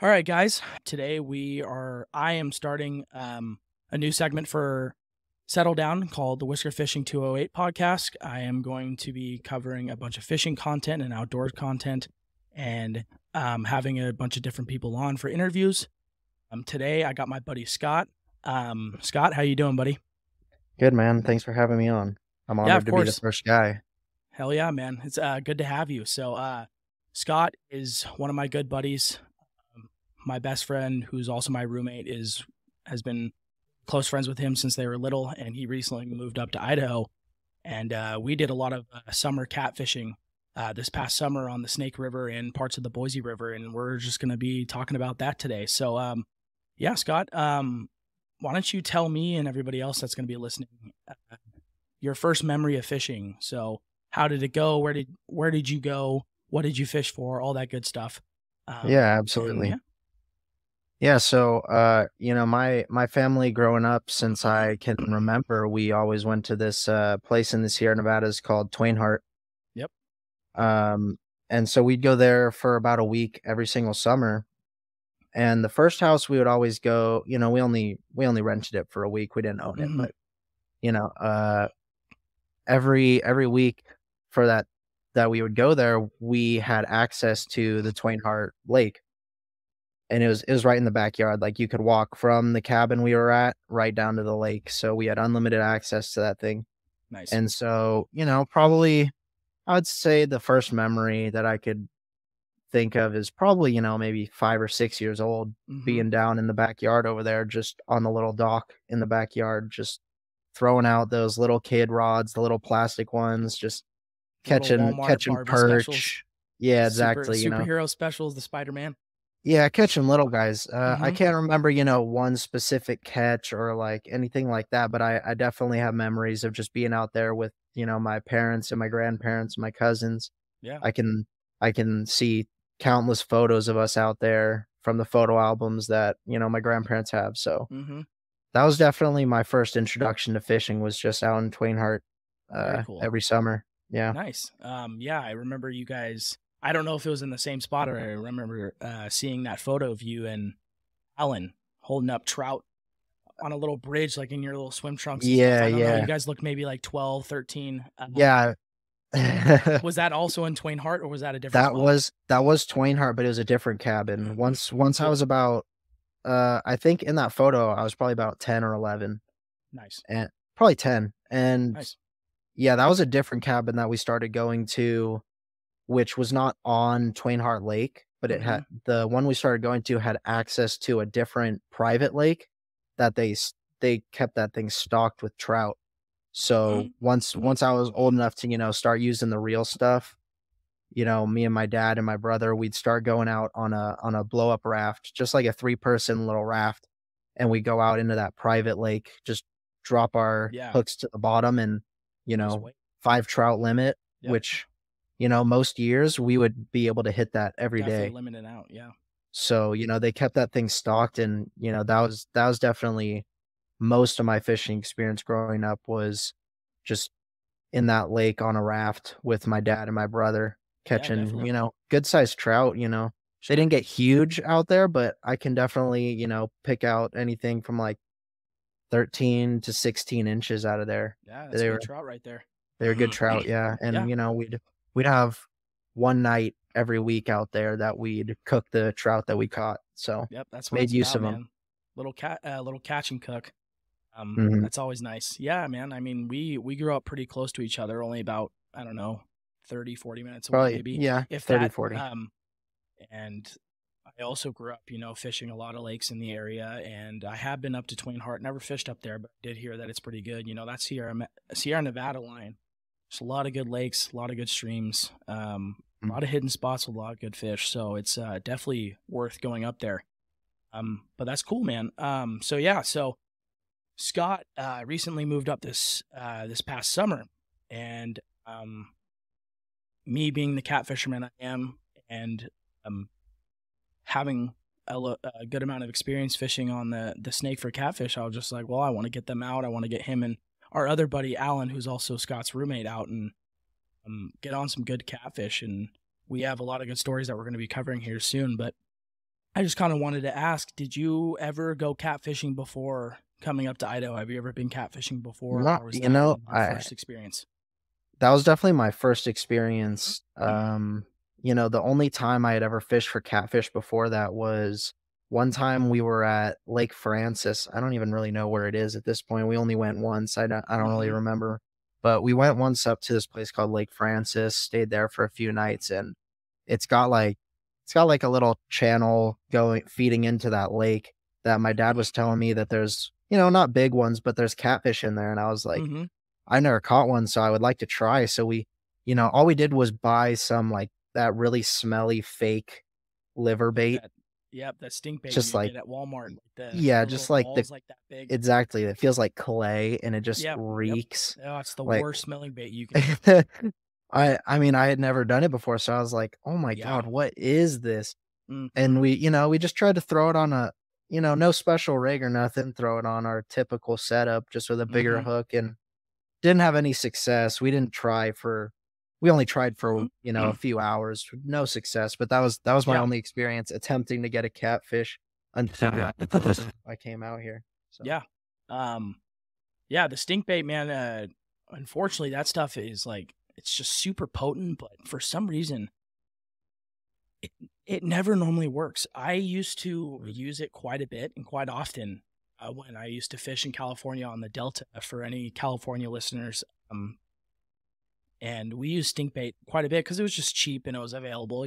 All right, guys. Today I am starting a new segment for Settle Down called the Whisker Fishing 208 podcast. I am going to be covering a bunch of fishing content and outdoors content and having a bunch of different people on for interviews. Today I got my buddy Scott. Scott, how you doing, buddy? Good, man. Thanks for having me on. I'm Yeah, of honored to be the course. first guy. Hell yeah, man. It's good to have you. So Scott is one of my good buddies. My best friend, who's also my roommate, has been close friends with him since they were little, and he recently moved up to Idaho. And we did a lot of summer catfishing this past summer on the Snake River and parts of the Boise River, and we're just going to be talking about that today. So, yeah, Scott, why don't you tell me and everybody else that's going to be listening your first memory of fishing? So, how did it go? Where did you go? What did you fish for? All that good stuff. Yeah, And absolutely. Yeah, so my family growing up since I can remember, we always went to this place in the Sierra Nevadas called Twain Harte. Yep. And so we'd go there for about a week every single summer. And the first house we would always go, we only rented it for a week. We didn't own it, Mm-hmm. but you know, uh every week for that we would go there, we had access to the Twain Harte Lake. And it was right in the backyard, like, you could walk from the cabin we were at right down to the lake, so we had unlimited access to that thing. Nice. And so, probably, I would say the first memory that I could think of is probably, maybe 5 or 6 years old, Mm-hmm. being down in the backyard over there, just on the little dock in the backyard, just throwing out those little kid rods, the little plastic ones, just The little catching Walmart catching Barbie specials, perch. Yeah, super exactly, superhero specials, the Spider-Man. Yeah, catching little guys. I Mm-hmm. can't remember, one specific catch or like anything like that, but I definitely have memories of just being out there with, my parents and my grandparents and my cousins. Yeah. I can I can see countless photos of us out there from the photo albums that, my grandparents have. So Mm-hmm. that was definitely my first introduction to fishing, was just out in Twain Harte Very cool. every summer. Yeah. Nice. Yeah, I remember you guys. I don't know if it was in the same spot, or I remember seeing that photo of you and Alan holding up trout on a little bridge, like in your little swim trunks and stuff. Yeah, I don't know. You yeah. guys looked maybe like 12, 13. Yeah. Was that also in Twain Harte, or was that a different That spot? was that was Twain Harte, but it was a different cabin. Once I Cool. was about, I think in that photo, I was probably about 10 or 11, Nice. and probably 10, and Nice. yeah, that was a different cabin that we started going to, which was not on Twain Harte Lake, but Mm-hmm. the one we started going to had access to a different private lake that they kept that thing stocked with trout. So once I was old enough to, start using the real stuff, me and my dad and my brother, we'd start going out on a blow up raft, just like a 3-person little raft, and we go out into that private lake, just drop our Yeah. hooks to the bottom, and, you Just know, wait. 5 trout limit, Yep. which, most years we would be able to hit that every Definitely day. limited out. Yeah. So, they kept that thing stocked, and, that was definitely most of my fishing experience growing up, was just in that lake on a raft with my dad and my brother, Yeah, catching, definitely. good sized trout. They didn't get huge out there, but I can definitely, pick out anything from like 13 to 16 inches out of there. Yeah, that's a They good were trout right there. they were good trout, yeah. Yeah. And, we'd have one night every week out there that we'd cook the trout that we caught. So Yep, that's what made it's use about, of them. man. Little catch and cook. Mhm. That's always nice. Yeah, man. I mean, we grew up pretty close to each other, only about, I don't know, 30, 40 minutes away, Probably, maybe, yeah, if 30, that. 40. And I also grew up, fishing a lot of lakes in the area, and I have been up to Twain Harte. Never fished up there, but I did hear that it's pretty good. That Sierra Nevada line. There's a lot of good lakes, a lot of good streams, a Mm. lot of hidden spots with a lot of good fish. So it's definitely worth going up there. But that's cool, man. So yeah, so Scott recently moved up this past summer, and me being the cat fisherman I am, and having a good amount of experience fishing on the snake for catfish, I was just like, well, I want to get them out. I want to get him and our other buddy Alan, who's also Scott's roommate, out and get on some good catfish. And we have a lot of good stories that we're going to be covering here soon. But I just kind of wanted to ask, did you ever go catfishing before coming up to Idaho? Have you ever been catfishing before, Not, or was you that know, your first experience? that was definitely my first experience. The only time I had ever fished for catfish before that was one time we were at Lake Francis. I don't even really know where it is at this point. We only went once. I don't really Hmm. remember. But we went once up to this place called Lake Francis, stayed there for a few nights, and it's got like it's got like a little channel going feeding into that lake that my dad was telling me that there's, not big ones, but there's catfish in there. And I was like, Hmm. I never caught one, so I would like to try. So all we did was buy some like that really smelly fake liver Like bait. that. Yep, that stink bait Just you like, get at Walmart, like yeah, the just little like balls like that big. exactly. It feels like clay and it just Yep, yep. reeks. Oh, it's the Like, worst smelling bait you can. I mean, I had never done it before, so I was like, oh my Yeah. God, what is this? Hmm. And we just tried to throw it on no special rig or nothing, throw it on our typical setup just with a bigger Hmm. hook, and didn't have any success. We only tried for, a few hours, no success, but that was my Yeah, only experience attempting to get a catfish until I came out here. So, yeah. Um, yeah, the stink bait, man, unfortunately that stuff is like it's just super potent, but for some reason it, it never normally works. I used to use it quite a bit and quite often when I used to fish in California on the Delta for any California listeners. And we used stink bait quite a bit because it was just cheap and it was available,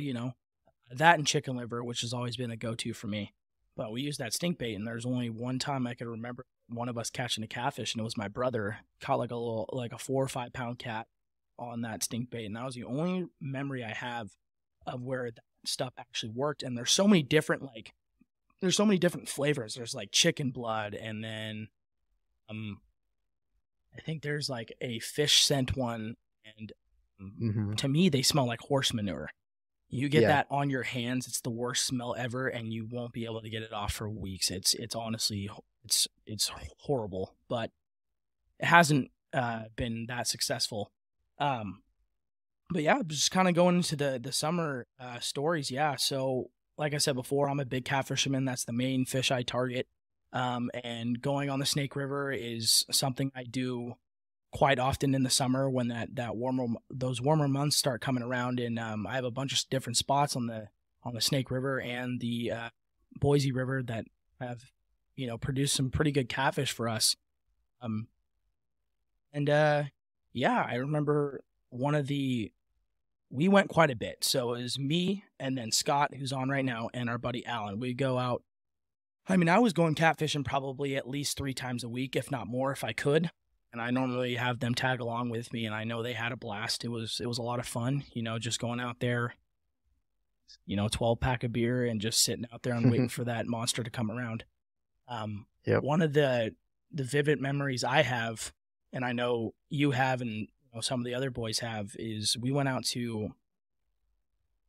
that and chicken liver, which has always been a go-to for me. But we used that stink bait, and there's only one time I could remember one of us catching a catfish, and it was my brother caught like a 4 or 5 pound cat on that stink bait, and that was the only memory I have of where that stuff actually worked. And there's so many different flavors. There's like chicken blood, and then um I think there's like a fish scent one, and mhm. to me they smell like horse manure. You get Yeah. that on your hands, it's the worst smell ever, and you won't be able to get it off for weeks. It's honestly it's horrible, but it hasn't been that successful. Um, but yeah, just kind of going into the summer stories. Yeah, so like I said before, I'm a big catfisherman. That's the main fish I target. And going on the Snake River is something I do quite often in the summer when that those warmer months start coming around. And I have a bunch of different spots on the Snake River and the Boise River that have produced some pretty good catfish for us. Um, and yeah, I remember one of the we went quite a bit. So it was me and then Scott, who's on right now, and our buddy Alan. We go out. I mean, I was going catfishing probably at least 3 times a week, if not more, if I could. And I normally have them tag along with me, and I know they had a blast. It was a lot of fun, just going out there, 12 pack of beer and just sitting out there and waiting for that monster to come around. Yep. One of the vivid memories I have, and I know you have, and some of the other boys have, is we went out to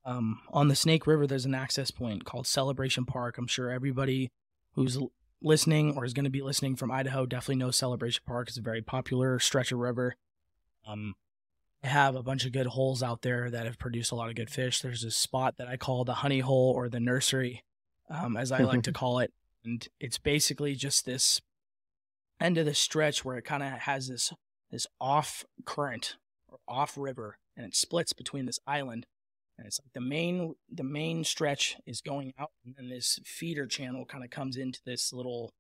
on the Snake River. There's an access point called Celebration Park. I'm sure everybody who's listening or is going to be listening from Idaho definitely knows Celebration Park. It's a very popular stretch of river. I have a bunch of good holes out there that have produced a lot of good fish. There's a spot that I call the honey hole or the nursery, as I like to call it. And it's basically just this end of the stretch where it kind of has this off current or off river, and it splits between this island. And it's like the main stretch is going out, and then this feeder channel kind of comes into this little,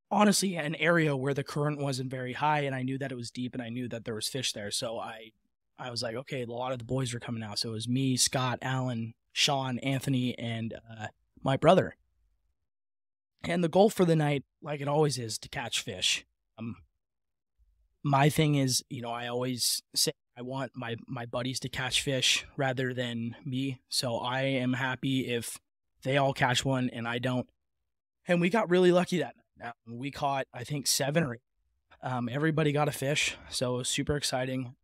honestly, an area where the current wasn't very high, and I knew that it was deep, and I knew that there was fish there. So I was like, okay, a lot of the boys are coming out. So it was me, Scott, Alan, Sean, Anthony, and my brother. And the goal for the night, like it always is, to catch fish. My thing is, I always say I want my buddies to catch fish rather than me. So I am happy if they all catch one and I don't. And we got really lucky that night. We caught, I think, 7 or 8. Everybody got a fish, so it was super exciting.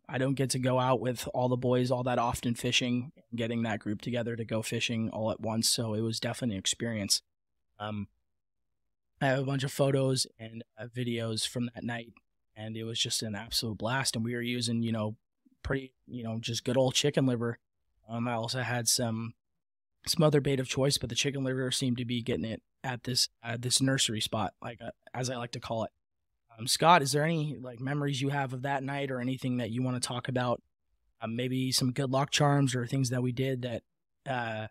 I don't get to go out with all the boys all that often fishing, getting that group together to go fishing all at once. So it was definitely an experience. I have a bunch of photos and videos from that night, and it was just an absolute blast. And we were using, pretty, just good old chicken liver. I also had some some other bait of choice, but the chicken liver seemed to be getting it at this nursery spot, like as I like to call it. Scott, is there any like memories you have of that night, or anything that you want to talk about? Maybe some good luck charms or things that we did that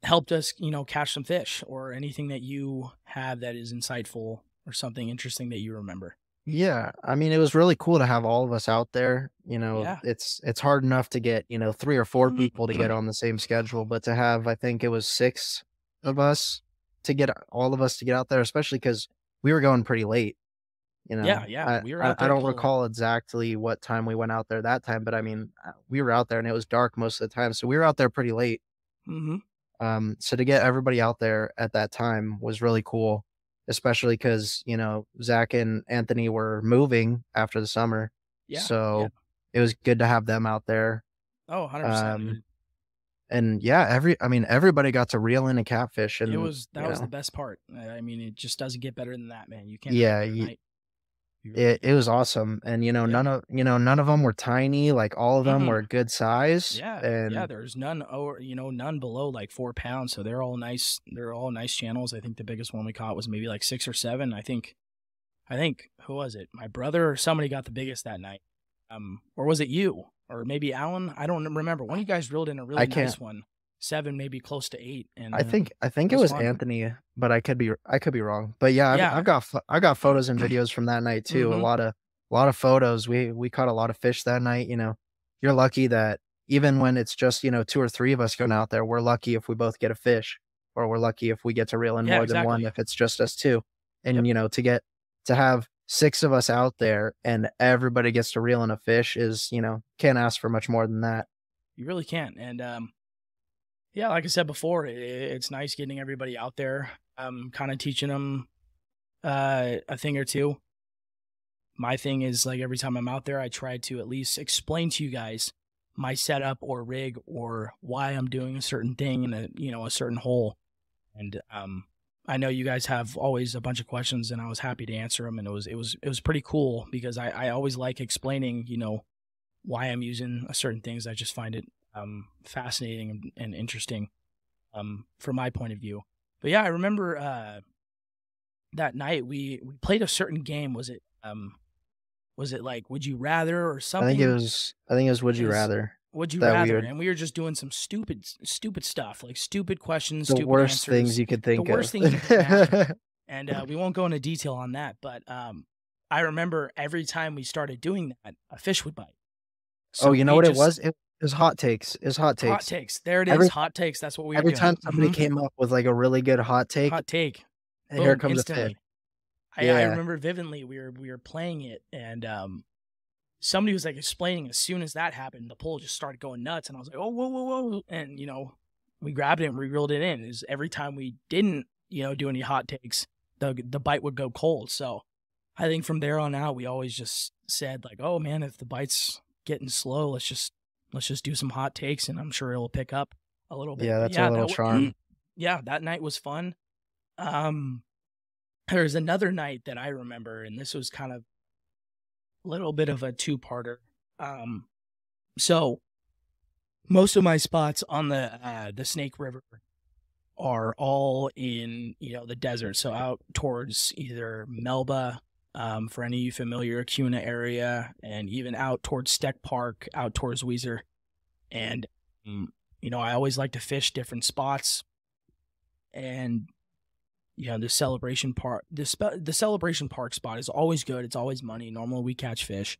helped us, catch some fish, or anything that you have that is insightful or something interesting that you remember. Yeah, I mean, it was really cool to have all of us out there. Yeah. It's hard enough to get, 3 or 4 people to get on the same schedule, but to have, I think it was 6 of us to get all of us to get out there, especially because we were going pretty late. Yeah, yeah. I We were I out I there don't till recall exactly what time we went out there that time, but I mean, we were out there and it was dark most of the time, so we were out there pretty late. hmm So to get everybody out there at that time was really cool, especially because Zach and Anthony were moving after the summer. Yeah, yeah. So it was good to have them out there. Oh, 100%, Um, dude. and yeah, everybody got to reel in a catfish and, That was the best part. I mean, it just doesn't get better than that, man. You can't have a yeah, better night. You really it can't. was awesome. And, Yeah. none of them were tiny, like all of them were Mm-mm. a good size. Yeah, yeah. And There's none over, none below like 4 pounds. So they're all nice. They're all nice channels. I think the biggest one we caught was maybe like 6 or 7. I think who was it? My brother or somebody got the biggest that night. Or was it you? Or maybe Alan? I don't remember. One of you guys reeled in a I really can't nice one. 7, maybe close to 8, and I think it it was was fun. Anthony, but I could be wrong. But yeah, Yeah. I've got photos and videos from that night too. Mm-hmm. A lot of photos. We caught a lot of fish that night. You're lucky that even when it's just 2 or 3 of us going out there, we're lucky if we both get a fish, or we're lucky if we get to reel in Yeah, more than one exactly. if it's just us two. Yep. And to have 6 of us out there and everybody gets to reel in a fish is can't ask for much more than that. You really can't. And yeah, like I said before, it's nice getting everybody out there, kind of teaching them a thing or two. My thing is, like, every time I'm out there, I try to at least explain to you guys my setup or rig, or why I'm doing a certain thing in a certain hole. And I know you guys have always a bunch of questions, and I was happy to answer them. And it was pretty cool, because I always like explaining, why I'm using a certain things. I just find it fascinating and interesting from my point of view. But yeah, I remember that night we played a certain game. Was it like Would You Rather or something? I think it was Would You Is Rather Would You that we Rather? would And we were just doing some stupid stuff, like stupid questions, the stupid worst things answers, you could the think worst of. things you can imagine. And we won't go into detail on that, but I remember every time we started doing that, a fish would bite. Oh, So you know we what it just was? It was hot takes. It was hot hot takes. takes. There it is. Every Hot takes. That's what we were every doing. time somebody came up with, like, a really good hot take, Hot take. here Boom. comes a fish. Instantly. I Yeah. remember vividly we were playing it, and somebody was like explaining, as soon as that happened, the pole just started going nuts, and I was like, oh, whoa, whoa, whoa. And we grabbed it and we reeled it in. Is every time we didn't do any hot takes, the bite would go cold. So I think from there on out, we always just said, like, oh man, if the bite's getting slow, let's just do some hot takes, and I'm sure it'll pick up a little bit. Yeah, But that's our yeah, little charm. yeah, that night was fun. There's another night that I remember, and this was kind of a little bit of a two-parter. So most of my spots on the Snake River are all in the desert, so out towards either Melba, for any of you familiar, Cuna area, and even out towards Steck Park, out towards Weiser. And I always like to fish different spots, and the celebration park, the celebration park spot is always good. It's always money. Normally we catch fish,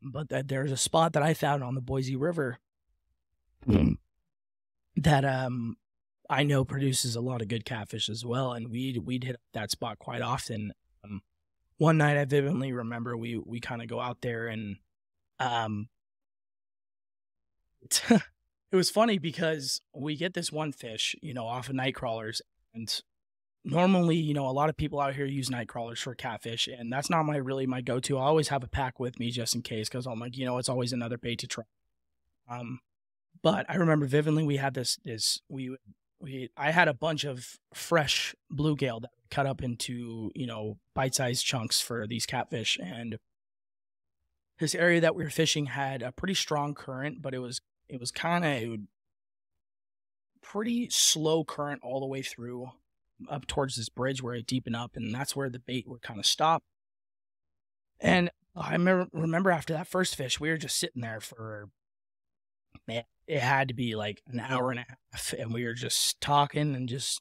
but there's a spot that I found on the Boise River that I know produces a lot of good catfish as well, and we'd hit that spot quite often. One night I vividly remember we kind of go out there, and it was funny because we get this one fish, off of night crawlers, and normally, a lot of people out here use night crawlers for catfish, and that's not my go-to. I always have a pack with me just in case, because I'm like, it's always another bait to try. But I remember vividly we had I had a bunch of fresh bluegill that we cut up into, bite-sized chunks for these catfish, and this area that we were fishing had a pretty strong current, but it was kind of pretty slow current all the way through up towards this bridge where it deepened up, and that's where the bait would kind of stop. And I remember after that first fish, we were just sitting there for, man, it had to be like an hour and a half, and we were just talking and just,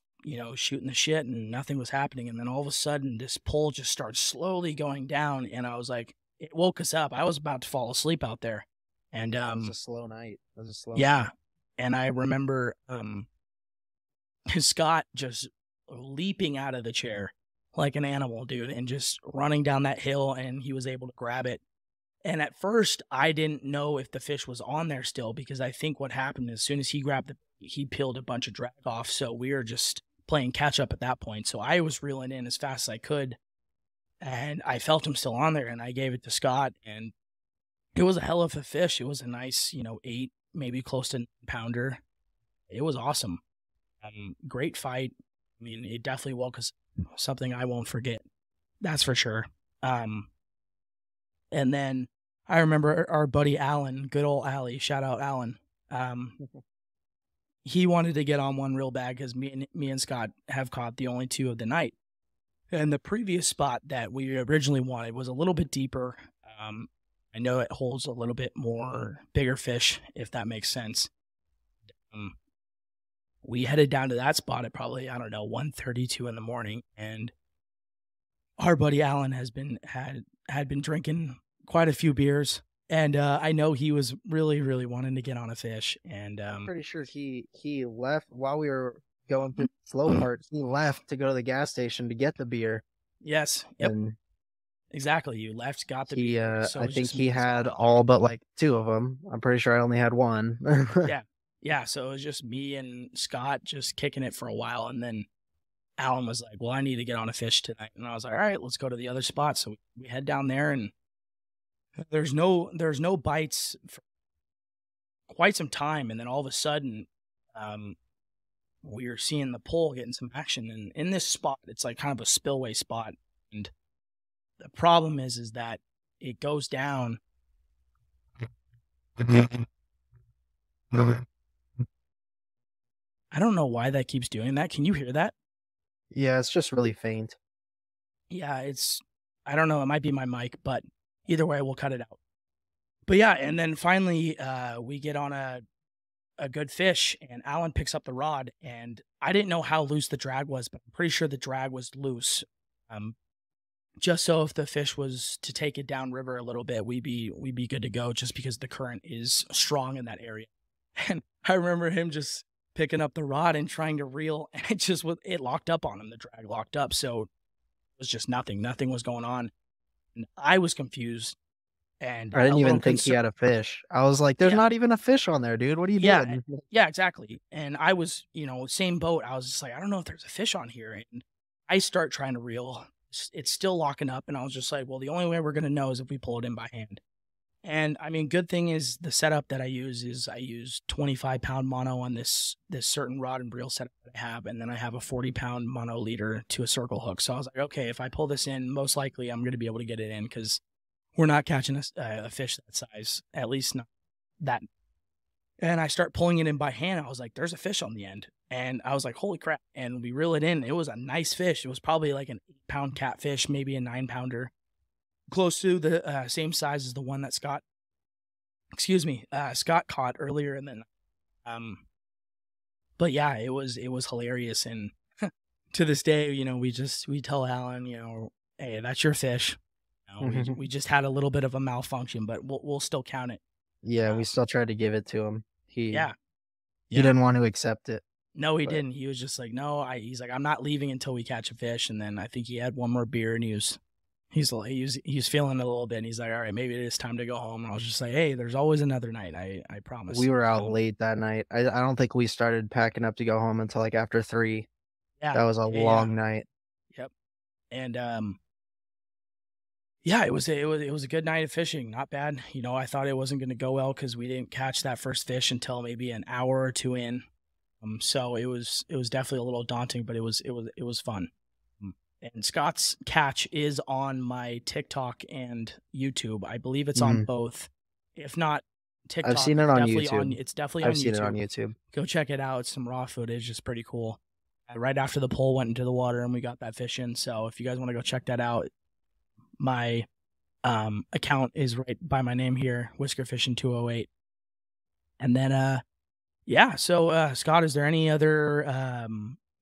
shooting the shit, and nothing was happening. And then all of a sudden, this pole just started slowly going down, and I was like, it woke us up. I was about to fall asleep out there. And it was a slow night. It was a slow yeah. night. And I remember Scott just leaping out of the chair like an animal, dude, and just running down that hill, and he was able to grab it. And at first, I didn't know if the fish was on there still, because I think what happened as soon as he grabbed it, he peeled a bunch of drag off. So we were just playing catch up at that point. So I was reeling in as fast as I could, and I felt him still on there, and I gave it to Scott, and it was a hell of a fish. It was a nice, 8, maybe close to 9-pounder. It was awesome. Great fight. I mean, it definitely was something I won't forget. That's for sure. And then I remember our buddy Alan, good old Allie, shout out Alan. He wanted to get on one real bad because me and Scott have caught the only 2 of the night. And the previous spot that we originally wanted was a little bit deeper. I know it holds a little bit more bigger fish, if that makes sense. We headed down to that spot at probably, 1:32 in the morning, and our buddy Alan had been drinking quite a few beers, and I know he was really, really wanting to get on a fish. And I'm pretty sure he left while we were going through the slow part. He left to go to the gas station to get the beer. Yes, yep, and exactly. You left, got the beer. So I think he had all but like 2 of them. I'm pretty sure I only had 1. Yeah, so it was just me and Scott just kicking it for a while, and then Alan was like, well, I need to get on a fish tonight. And I was like, all right, let's go to the other spot. So we head down there, and there's no bites for quite some time. And then all of a sudden, we were seeing the pole getting some action. And in this spot, it's like kind of a spillway spot. And the problem is that it goes down. I don't know why that keeps doing that. Can you hear that? Yeah, it's just really faint. Yeah, I don't know. It might be my mic, but either way, we'll cut it out. But yeah, and then finally, we get on a good fish, and Alan picks up the rod, and I didn't know how loose the drag was, but I'm pretty sure the drag was loose. Just so if the fish was to take it downriver a little bit, we'd be good to go, just because the current is strong in that area. And I remember him just picking up the rod and trying to reel, and it locked up on him. The drag locked up, so it was just nothing was going on, and I was confused, and I didn't even think he had a fish. I was like, there's not even a fish on there, dude. What are you doing? Yeah, exactly. And I was, same boat. I was just like, I don't know if there's a fish on here. And I start trying to reel. It's still locking up, and I was just like, well, the only way we're going to know is if we pull it in by hand. And I mean, good thing is the setup that I use 25-pound mono on this certain rod and reel setup that I have, and then I have a 40-pound mono leader to a circle hook. So I was like, okay, if I pull this in, most likely I'm going to be able to get it in, because we're not catching a fish that size, at least not that. And I start pulling it in by hand. I was like, there's a fish on the end. And I was like, holy crap. And we reel it in. It was a nice fish. It was probably like an 8-pound catfish, maybe a 9-pounder. Close to the same size as the one that Scott caught earlier. And then, but yeah, it was hilarious. And to this day, we tell Alan, hey, that's your fish. We just had a little bit of a malfunction, but we'll still count it. Yeah, we still tried to give it to him. He He didn't want to accept it. No, he didn't. He was just like, no, he's like, I'm not leaving until we catch a fish. And then I think he had one more beer, and he was feeling it a little bit, and he's like, all right, maybe it is time to go home. And I was just like, hey, there's always another night. I promise. We were out late that night. I don't think we started packing up to go home until like after 3. Yeah. That was a long night. Yep. And yeah, it was a good night of fishing. Not bad. I thought it wasn't going to go well because we didn't catch that first fish until maybe an hour or 2 in. So it was definitely a little daunting, but it was fun. And Scott's catch is on my TikTok and YouTube. I believe it's on both. If not I've TikTok. seen it It's on definitely YouTube. on. It's definitely I've on seen it on YouTube. YouTube. Go check it out. It's some raw footage. It's pretty cool. Right after the pole went into the water and we got that fish in. So if you guys want to go check that out, my account is right by my name here, Whisker Fishing 208. And then yeah. So Scott, is there any other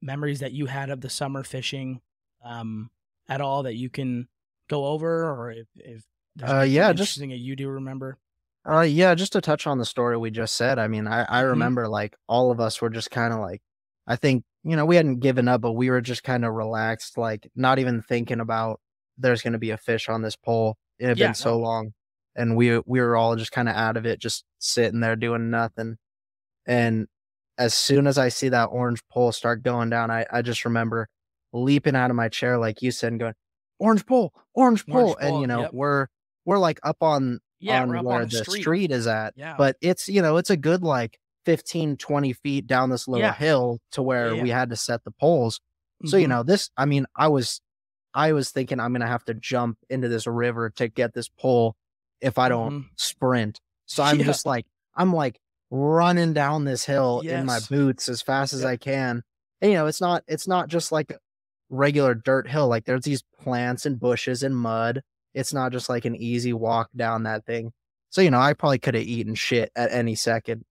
memories that you had of the summer fishing at all that you can go over, or if there's anything Yeah, interesting that you do remember? yeah, just to touch on the story we just said. I mean, I remember like all of us were just kind of like, I think, we hadn't given up, but we were just kind of relaxed, like not even thinking about there's going to be a fish on this pole. It had been Yeah, so no. long, and we were all just kind of out of it, just sitting there doing nothing. And as soon as I see that orange pole start going down, I just remember leaping out of my chair, like you said, and going, orange pole. Orange And, pole. Yep. we're like up Yeah, we're on up on where the the street. street is at, Yeah. but it's, it's a good like 15, 20 feet down this little Yeah. hill to where we Yeah. had to set the poles. So, I mean, I was thinking I'm going to have to jump into this river to get this pole if I don't sprint. So I'm Yeah. just like, I'm like running down this hill in my Yes. boots as fast as Yep. I can. And, it's not just like a regular dirt hill. Like there's these plants and bushes and mud. It's not just like an easy walk down that thing. So, I probably could have eaten shit at any second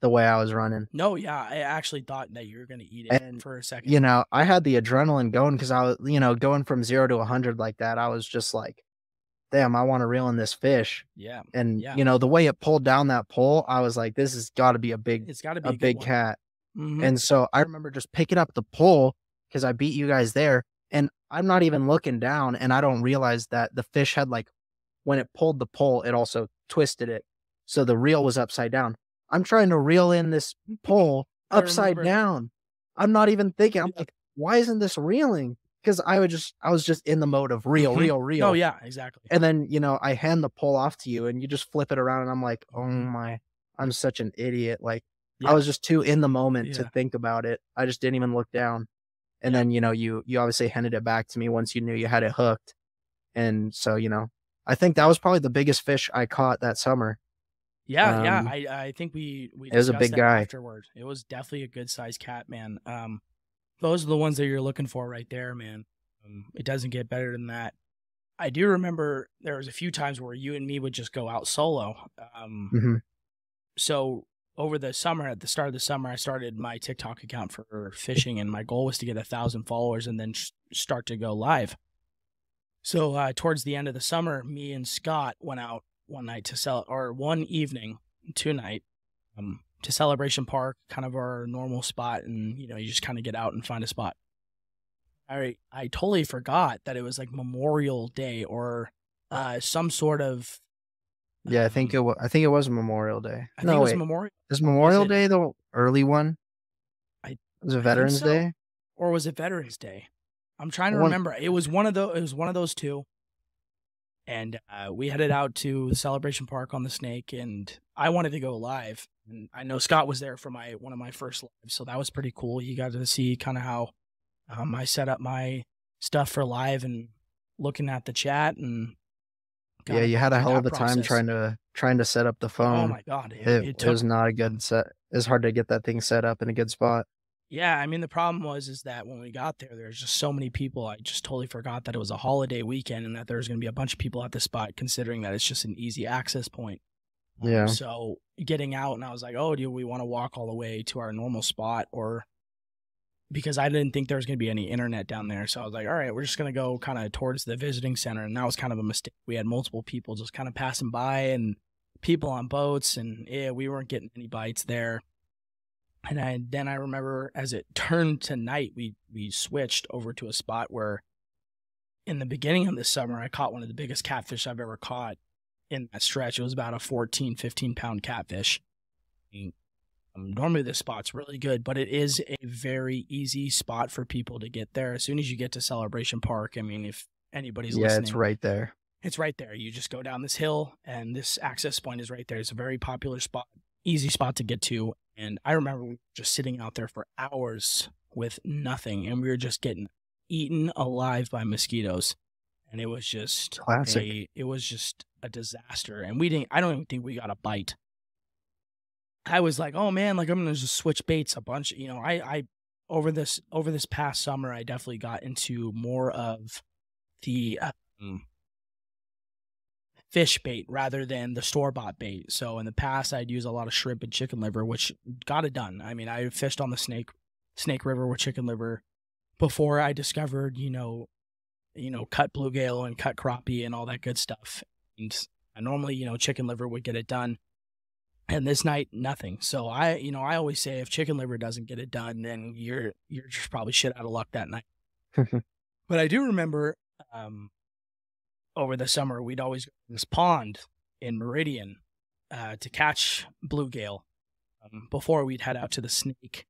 the way I was running. No, yeah, I actually thought that you were gonna eat it And, for a second. I had the adrenaline going because I was, going from 0 to 100 like that. I was just like, damn, I want to reel in this fish. Yeah. And, Yeah. the way it pulled down that pole, I was like, this has got to be It's got to be a a good big one. cat. Mhm. And so I remember just picking up the pole because I beat you guys there. And I'm not even looking down. And I don't realize that the fish had like, when it pulled the pole, it also twisted it. So the reel was upside down. I'm trying to reel in this pole I upside remember. down. I'm not even thinking. I'm Yeah. like, why isn't this reeling? Because I was just in the mode of reel. Oh yeah, exactly. And then, I hand the pole off to you and you just flip it around and I'm like, oh my, I'm such an idiot. Like I Yeah. was just too in the moment to Yeah. think about it. I just didn't even look down. And Yeah. then, you obviously handed it back to me once you knew you had it hooked. And so, I think that was probably the biggest fish I caught that summer. Yeah. I think we It was a discussed big that guy. afterward. It was definitely a good sized cat, man. Those are the ones that you're looking for right there, man. It doesn't get better than that. I do remember there was a few times where you and me would just go out solo. Mhm. So over the summer, at the start of the summer, I started my TikTok account for fishing, and my goal was to get 1,000 followers and then start to go live. So towards the end of the summer, me and Scott went out one evening, 2 night, to Celebration Park, kind of our normal spot, and you just kind of get out and find a spot. I totally forgot that it was like Memorial Day or some sort of. Yeah, I think it was Memorial Day. I think it was Memorial. Is Memorial it? Day the early one? Was it I think Veterans so. Day? Or was it Veterans Day? I'm trying to One- remember. It was one of those. It was one of those two. And we headed out to Celebration Park on the Snake, and I wanted to go live. And I know Scott was there for one of my first lives, so that was pretty cool. You got to see kind of how I set up my stuff for live and looking at the chat and. Yeah, you had a hell of a time process. trying to set up the phone. Oh my god, It was not a good set. It's hard to get that thing set up in a good spot. Yeah, I mean the problem is that when we got there's just so many people. I just totally forgot that it was a holiday weekend and that there's going to be a bunch of people at the spot, considering that it's just an easy access point. Yeah. So getting out, and I was like, oh, do we want to walk all the way to our normal spot, or because I didn't think there was going to be any internet down there. So I was like, all right, we're just going to go kind of towards the visiting center. And that was kind of a mistake. We had multiple people just kind of passing by and people on boats, and yeah, we weren't getting any bites there. And then I remember as it turned to night, we switched over to a spot where in the beginning of the summer, I caught one of the biggest catfish I've ever caught in that stretch. It was about a 14, 15-pound catfish. Normally this spot's really good, but it is a very easy spot for people to get there. As soon as you get to Celebration Park, I mean, if anybody's listening. It's right there. It's right there. You just go down this hill, and this access point is right there. It's a very popular spot, easy spot to get to. And I remember just sitting out there for hours with nothing, and we were just getting eaten alive by mosquitoes. And it was just Classic. it was just a disaster. And I don't even think we got a bite. I was like, oh man, like I'm gonna just switch baits a bunch. I over this past summer, I definitely got into more of the fish bait rather than the store-bought bait. So in the past, I'd use a lot of shrimp and chicken liver, which got it done. I mean, I fished on the Snake River with chicken liver before I discovered, cut bluegill and cut crappie and all that good stuff. And I normally, chicken liver would get it done. And this night, nothing. So I always say if chicken liver doesn't get it done, then you're just probably shit out of luck that night. But I do remember, over the summer, we'd always go to this pond in Meridian to catch bluegill before we'd head out to the Snake.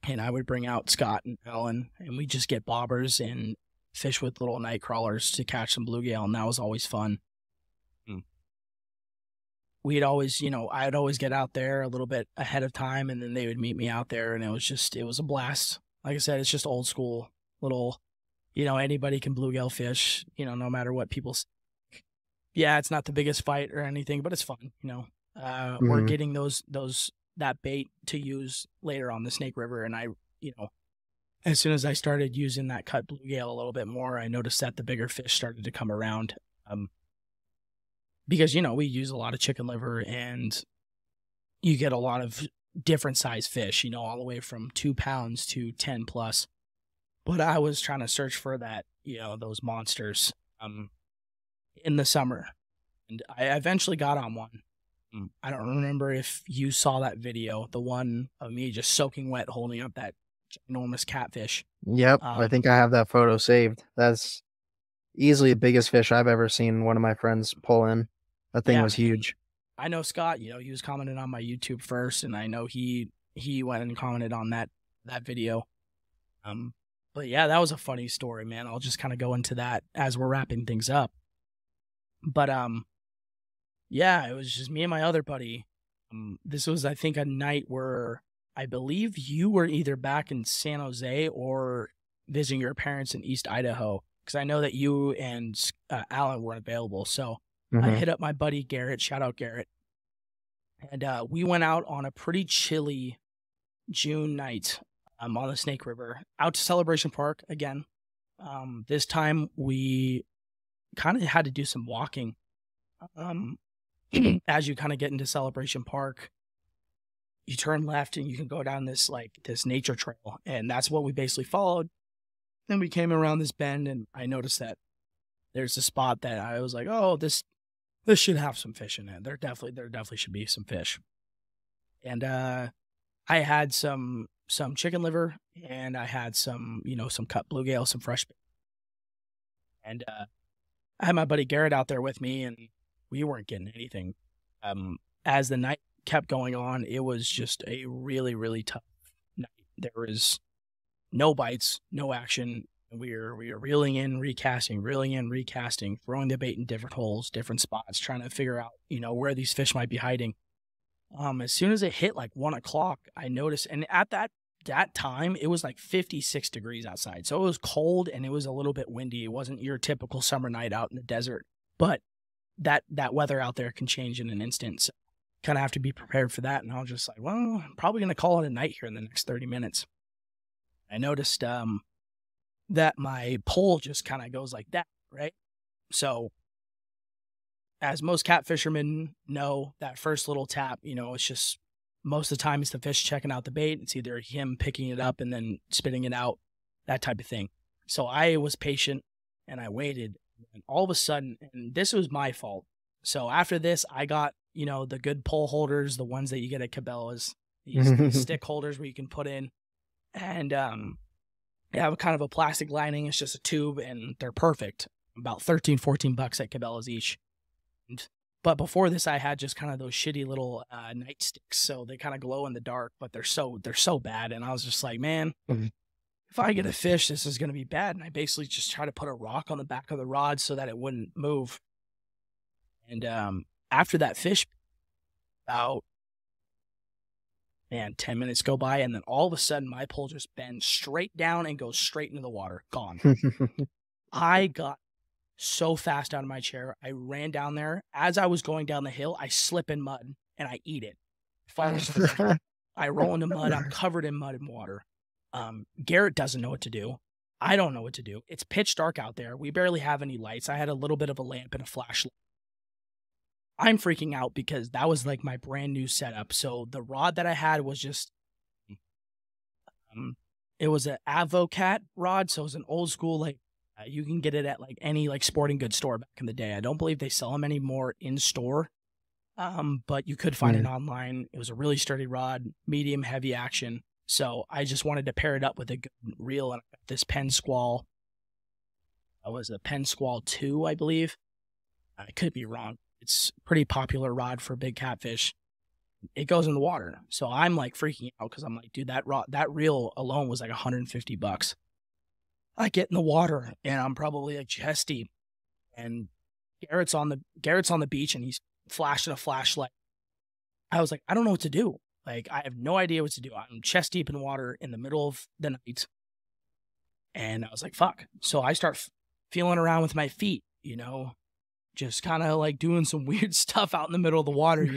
And I would bring out Scott and Ellen, and we'd just get bobbers and fish with little night crawlers to catch some bluegill, and that was always fun. We'd always, I'd always get out there a little bit ahead of time, and then they would meet me out there, and it was a blast. Like I said, it's just old school little, anybody can bluegill fish, no matter what people say. Yeah, it's not the biggest fight or anything, but it's fun, We're getting that bait to use later on the Snake River, and I, as soon as I started using that cut bluegill a little bit more, I noticed that the bigger fish started to come around. Because, we use a lot of chicken liver, and you get a lot of different size fish, all the way from 2 pounds to 10 plus. But I was trying to search for that, those monsters in the summer. And I eventually got on one. I don't remember if you saw that video, the one of me just soaking wet holding up that enormous catfish. Yep, I think I have that photo saved. That's easily the biggest fish I've ever seen one of my friends pull in. That thing was huge. I know Scott, he was commenting on my YouTube first, and I know he went and commented on that video. But yeah, that was a funny story, man. I'll just kind of go into that as we're wrapping things up. But yeah, it was just me and my other buddy. This was, I think, a night where I believe you were either back in San Jose or visiting your parents in East Idaho, because I know that you and Alan weren't available. So I hit up my buddy Garrett, shout out Garrett, and we went out on a pretty chilly June night on the Snake River, out to Celebration Park again. This time we kind of had to do some walking. As you kind of get into Celebration Park, you turn left and you can go down this nature trail, and that's what we basically followed. Then we came around this bend, and I noticed that there's a spot that I was like, oh, this should have some fish in it. There definitely should be some fish. And I had some chicken liver, and I had some cut bluegill, some fresh bait. And I had my buddy Garrett out there with me, and we weren't getting anything. As the night kept going on, it was just a really, really tough night. There was no bites, no action. We were reeling in, recasting, throwing the bait in different holes, different spots, trying to figure out, where these fish might be hiding. As soon as it hit 1 o'clock, I noticed, and at that time, it was 56 degrees outside. So it was cold and it was a little bit windy. It wasn't your typical summer night out in the desert, but that weather out there can change in an instant. So kind of have to be prepared for that. And I was just like, well, I'm probably going to call it a night here in the next 30 minutes. I noticed that my pole just kind of goes like that, right? So as most cat fishermen know, that first little tap, it's just most of the time it's the fish checking out the bait. It's either him picking it up and then spitting it out, that type of thing. So I was patient and I waited, and all of a sudden, and this was my fault. So after this, I got, the good pole holders, the ones that you get at Cabela's, these stick holders where you can put in, and they have a kind of a plastic lining. It's just a tube, and they're perfect. About $13-14 at Cabela's each. But before this, I had just kind of those shitty little nightsticks, so they kind of glow in the dark, but they're so bad. And I was just like, man, if I get a fish, this is going to be bad. And I basically just try to put a rock on the back of the rod so that it wouldn't move. And after that fish, about 10 minutes go by, and then all of a sudden my pole just bends straight down and goes straight into the water. Gone. I got so fast out of my chair. I ran down there. As I was going down the hill, I slip in mud and I eat it. Falls through. I roll into mud. I'm covered in mud and water. Garrett doesn't know what to do. I don't know what to do. It's pitch dark out there. We barely have any lights. I had a little bit of a lamp and a flashlight. I'm freaking out because that was like my brand new setup. So the rod that I had was just, it was an Avocat rod. So it was an old school, like you can get it at like any like sporting goods store back in the day. I don't believe they sell them anymore in store. But you could find it online. It was a really sturdy rod, medium heavy action. So I just wanted to pair it up with a good reel, and I got this Penn Squall. It was a Penn Squall 2, I believe. I could be wrong. It's a pretty popular rod for big catfish. It goes in the water. So I'm like freaking out because I'm like, dude, that reel alone was like $150. I get in the water and I'm probably like chest deep, and Garrett's on the beach and he's flashing a flashlight. I was like, I don't know what to do. Like, I have no idea what to do. I'm chest deep in water in the middle of the night. And I was like, fuck. So I start feeling around with my feet, just kind of like doing some weird stuff out in the middle of the water,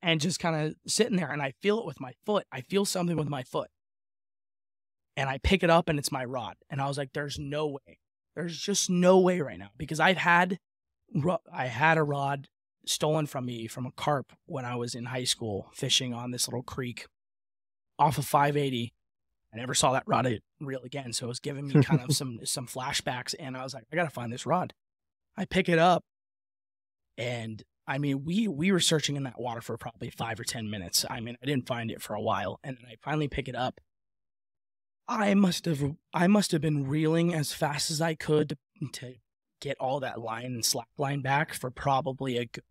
and just kind of sitting there. And I feel it with my foot. I feel something with my foot. And I pick it up and it's my rod. And I was like, there's no way. There's just no way right now. Because I had a rod stolen from me from a carp when I was in high school fishing on this little creek off of 580. I never saw that rod reel again, so it was giving me kind of some flashbacks, and I was like, I gotta find this rod. I pick it up, and I mean, we were searching in that water for probably 5 or 10 minutes. I mean, I didn't find it for a while, and then I finally pick it up. I must have been reeling as fast as I could to get all that line and slack line back for probably a good,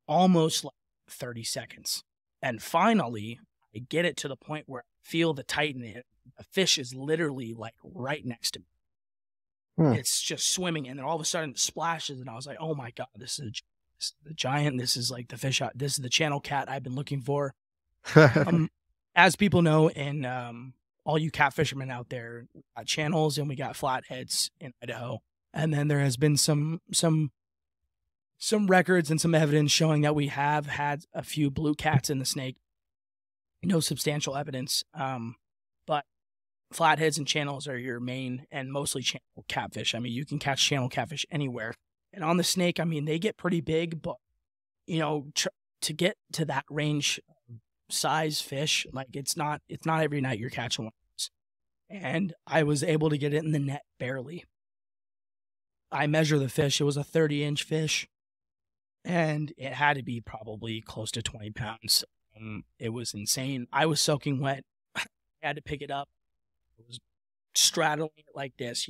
almost like 30 seconds. And finally, I get it to the point where I feel the tightening. The fish is literally like right next to me. It's just swimming, and then all of a sudden it splashes, and I was like, oh my God, this is the giant. This is like the fish. This is the channel cat I've been looking for. As people know, and all you cat fishermen out there, we got channels and we got flatheads in Idaho. And then there has been some records and some evidence showing that we have had a few blue cats in the snake. No substantial evidence. But flatheads and channels are your main and mostly channel catfish. I mean, you can catch channel catfish anywhere. And on the snake, I mean, they get pretty big, but to get to that range size fish, like it's not every night you're catching one. And I was able to get it in the net barely. I measure the fish. It was a 30-inch fish, and it had to be probably close to 20 pounds. It was insane. I was soaking wet. I had to pick it up. It was straddling it like this,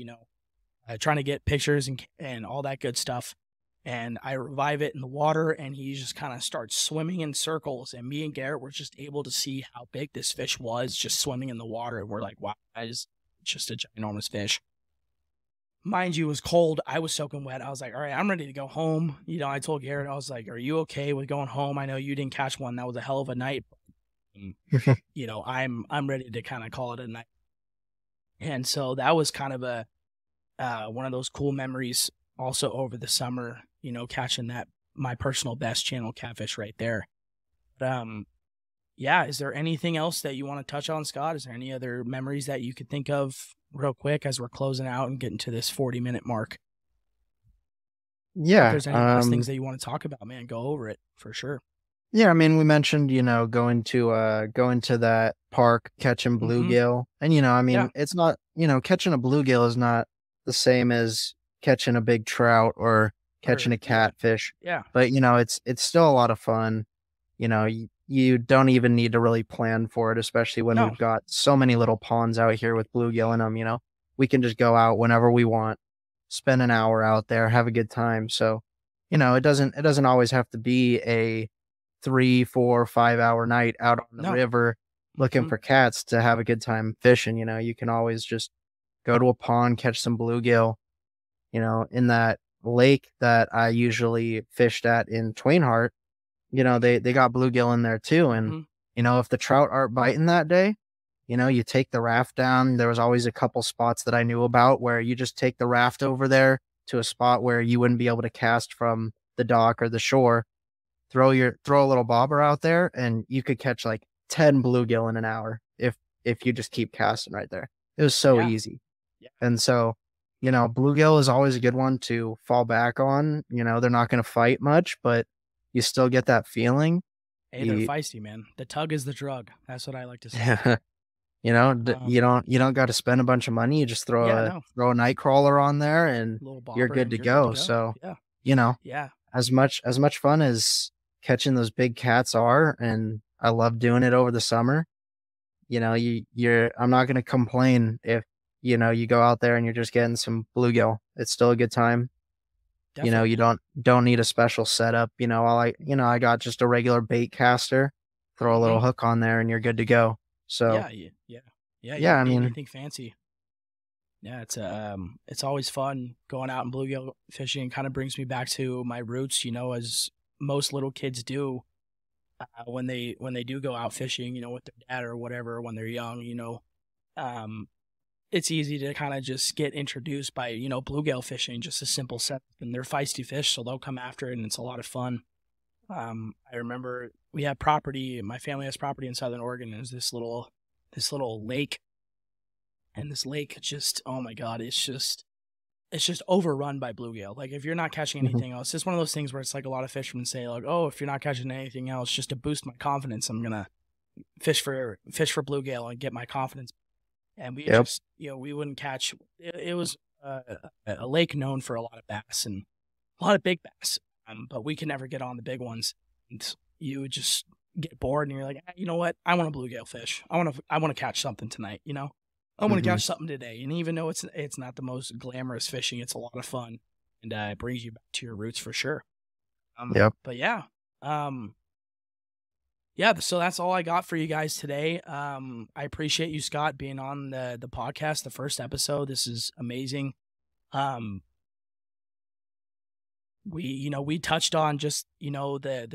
trying to get pictures and all that good stuff. And I revive it in the water, and he just kind of starts swimming in circles. And me and Garrett were just able to see how big this fish was just swimming in the water. And we're like, wow, that is just a ginormous fish. Mind you, it was cold. I was soaking wet. I was like, all right, I'm ready to go home. I told Garrett, I was like, are you okay with going home? I know you didn't catch one. That was a hell of a night. I'm ready to kind of call it a night. And so that was kind of one of those cool memories also over the summer, catching my personal best channel catfish right there. But, yeah, is there anything else that you want to touch on, Scott? Is there any other memories that you could think of real quick as we're closing out and getting to this 40-minute mark? Yeah. If there's any last things that you want to talk about, man, go over it for sure. Yeah, I mean, we mentioned, going to that park, catching bluegill. And, I mean, it's not, catching a bluegill is not the same as catching a big trout or catching a catfish. Yeah. But, it's still a lot of fun. You don't even need to really plan for it, especially when we've got so many little ponds out here with bluegill in them, we can just go out whenever we want, spend an hour out there, have a good time. So, it doesn't always have to be a 3, 4, 5 hour night out on the river looking for cats to have a good time fishing. You can always just go to a pond, catch some bluegill. In that lake that I usually fished at in Twainhart, they got bluegill in there too. And, if the trout aren't biting that day, you take the raft down. There was always a couple spots that I knew about where you just take the raft over there to a spot where you wouldn't be able to cast from the dock or the shore. throw a little bobber out there, and you could catch like 10 bluegill in an hour if you just keep casting right there. It was so Yeah. easy. Yeah. And so, bluegill is always a good one to fall back on. They're not going to fight much, but you still get that feeling. Hey, they're You, feisty, man. The tug is the drug. That's what I like to say. you Um, don't got to spend a bunch of money. You just yeah, no, throw a night crawler on there, and little you're bobber good and to you're good to go. go. So, Yeah, you know, yeah, as much fun as catching those big cats are, and I love doing it over the summer. I'm not going to complain if you go out there and you're just getting some bluegill. It's still a good time. You definitely. don't need a special setup. I got just a regular bait caster, throw a Hmm. little hook on there, and you're good to go. So Yeah, yeah, yeah. You yeah, don't I need mean, anything fancy. Yeah, it's always fun going out and bluegill fishing. Kind of brings me back to my roots, as most little kids do when they do go out fishing, with their dad or whatever when they're young. Um, it's easy to kind of just get introduced by bluegill fishing, just a simple set, and they're feisty fish, so they'll come after it, and it's a lot of fun. I remember we have property. My family has property in Southern Oregon. And there's this little lake, and this lake just, oh my god, it's just overrun by bluegill. Like if you're not catching mhm, anything else, it's one of those things where it's like a lot of fishermen say like, oh, if you're not catching anything else, just to boost my confidence, I'm gonna fish for bluegill and get my confidence. And we yep, just, we wouldn't catch. It was a lake known for a lot of bass and a lot of big bass, but we could never get on the big ones. And you would just get bored, and you're like, you know what? I want a bluegill fish. I want to catch something tonight. I want to hmm catch something today. And even though it's not the most glamorous fishing, it's a lot of fun, and it brings you back to your roots for sure. yep. But yeah, um, yeah. So that's all I got for you guys today. I appreciate you, Scott, being on the podcast, the first episode. This is amazing. Um, we touched on just the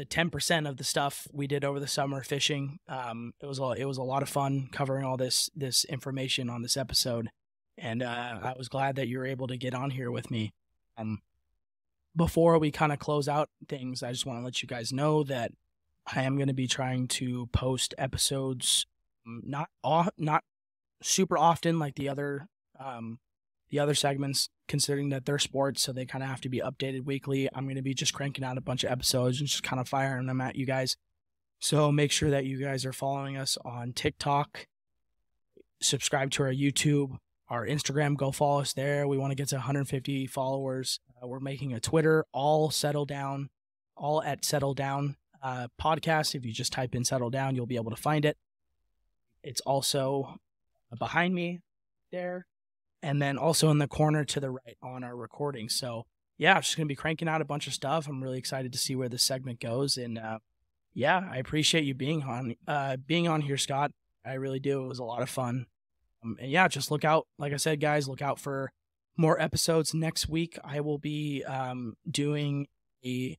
10% of the stuff we did over the summer fishing. It was a lot of fun covering all this information on this episode, and I was glad that you were able to get on here with me. um Before we kind of close out things, I just want to let you guys know that I am going to be trying to post episodes, not super often like the other segments, considering that they're sports, so they kind of have to be updated weekly. I'm going to be just cranking out a bunch of episodes and just kind of firing them at you guys. So make sure that you guys are following us on TikTok, subscribe to our YouTube, our Instagram. Go follow us there. We want to get to 150 followers. We're making a Twitter, all at Settle Down podcast. If you just type in Settle Down, you'll be able to find it. It's also behind me there, and then also in the corner to the right on our recording. So yeah, I'm just gonna be cranking out a bunch of stuff. I'm really excited to see where this segment goes, and yeah, I appreciate you being on here, Scott. I really do. It was a lot of fun. And yeah, just look out. Like I said, guys, look out for more episodes next week. I will be doing a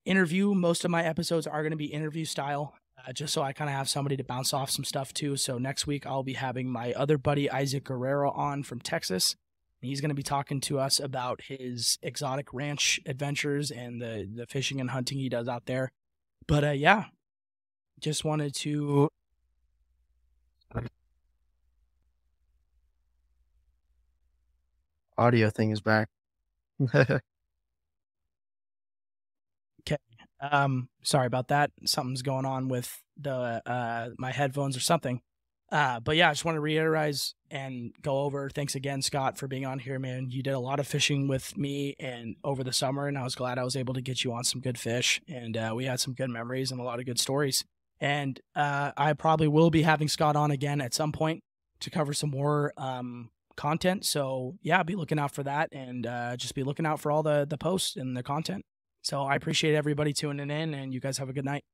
interview. Most of my episodes are going to be interview style, just so I kind of have somebody to bounce off some stuff too. So next week I'll be having my other buddy Isaac Guerrero on from Texas. He's going to be talking to us about his exotic ranch adventures and the fishing and hunting he does out there. But yeah, just wanted to. Audio thing is back. Okay. Sorry about that. Something's going on with the my headphones or something. But yeah, I just want to reiterate and go over. Thanks again, Scott, for being on here, man. You did a lot of fishing with me and over the summer, and I was glad I was able to get you on some good fish, and we had some good memories and a lot of good stories. And I probably will be having Scott on again at some point to cover some more content. So yeah, be looking out for that, and just be looking out for all the posts and the content. So I appreciate everybody tuning in, and you guys have a good night.